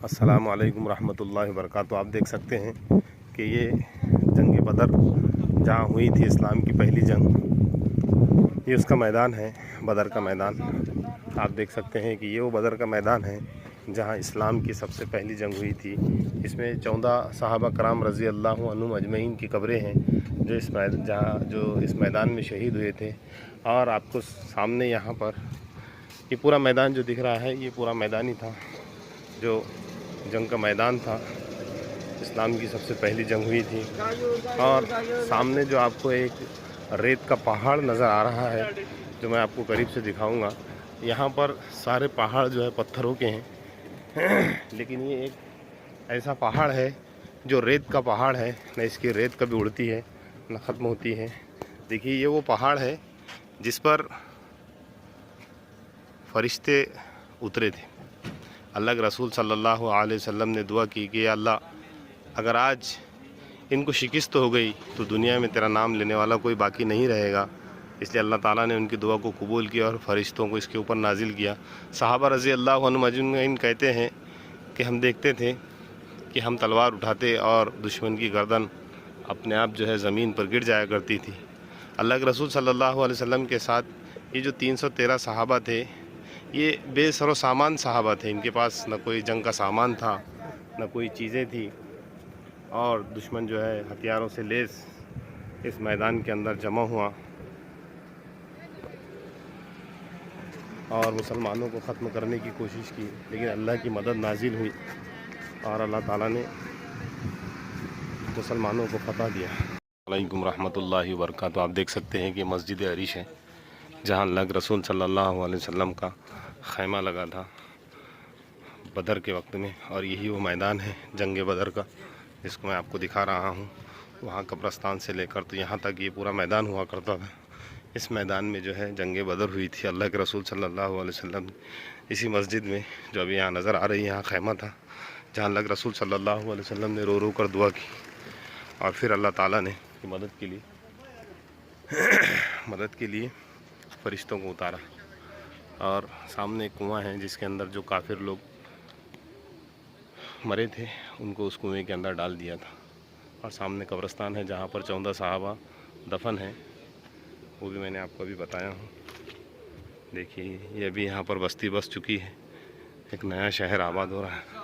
अस्सलाम वालेकुम रहमतुल्लाहि व बरकातहू। आप देख सकते हैं कि ये जंग बदर जहाँ हुई थी इस्लाम की पहली जंग, ये उसका मैदान है, बदर का मैदान। आप देख सकते हैं कि ये वो बदर का मैदान है जहाँ इस्लाम की सबसे पहली जंग हुई थी। इसमें 14 सहाबा कराम रज़ी अल्लाह अन्हुम अजमईन की कब्रें हैं जो इस मैदान में शहीद हुए थे। और आपको सामने यहाँ पर ये पूरा मैदान जो दिख रहा है, ये पूरा मैदान ही था जो जंग का मैदान था। इस्लाम की सबसे पहली जंग हुई थी। और सामने जो आपको एक रेत का पहाड़ नज़र आ रहा है, जो मैं आपको करीब से दिखाऊंगा। यहाँ पर सारे पहाड़ जो है पत्थरों के हैं लेकिन ये एक ऐसा पहाड़ है जो रेत का पहाड़ है, न इसकी रेत कभी उड़ती है न ख़त्म होती है। देखिए, ये वो पहाड़ है जिस पर फरिश्ते उतरे थे। अल्लाह के रसूल सल्लल्लाहु अलैहि वसल्लम ने दुआ की कि अल्लाह, अगर आज इनको शिकस्त हो गई तो दुनिया में तेरा नाम लेने वाला कोई बाकी नहीं रहेगा। इसलिए अल्लाह ताला ने उनकी दुआ को कबूल किया और फरिश्तों को इसके ऊपर नाजिल किया। सहाबा रज़ी अल्लाह अन्हुम अजमईन कहते हैं कि हम देखते थे कि हम तलवार उठाते और दुश्मन की गर्दन अपने आप जो है ज़मीन पर गिर जाया करती थी। अल्लाह के रसूल सल्लल्लाहु अलैहि वसल्लम के साथ ये जो 313 सहाबा थे, ये बेसरो सामान सहाबा थे। इनके पास न कोई जंग का सामान था, न कोई चीज़ें थी, और दुश्मन जो है हथियारों से लैस इस मैदान के अंदर जमा हुआ और मुसलमानों को ख़त्म करने की कोशिश की। लेकिन अल्लाह की मदद नाजिल हुई और अल्लाह ताला ने मुसलमानों को फतह दिया। वालेकुम रहमतुल्लाहि व बरकातहू। आप देख सकते हैं कि मस्जिद अरीश है जहाँ अल्लाह के रसूल सल्लल्लाहु अलैहि वसल्लम का खैमा लगा था बदर के वक्त में। और यही वो मैदान है जंग बदर का, जिसको मैं आपको दिखा रहा हूँ। वहाँ कब्रस्तान से लेकर तो यहाँ तक ये पूरा मैदान हुआ करता था। इस मैदान में जो है जंग बदर हुई थी। अल्लाह के रसूल सल्लल्लाहु अलैहि वसल्लम इसी मस्जिद में, जो अभी यहाँ नज़र आ रही है, यहाँ खैमा था जहाँ अल्लाह के रसूल सल्लल्लाहु अलैहि वसल्लम ने रो रो कर दुआ की। और फिर अल्लाह ताला ने मदद के लिए फरिश्तों को उतारा। और सामने एक कुआं है जिसके अंदर जो काफिर लोग मरे थे उनको उस कुएं के अंदर डाल दिया था। और सामने कब्रिस्तान है जहाँ पर 14 सहाबा दफन हैं, वो भी मैंने आपको अभी बताया हूँ। देखिए, ये अभी यहाँ पर बस्ती बस चुकी है, एक नया शहर आबाद हो रहा है।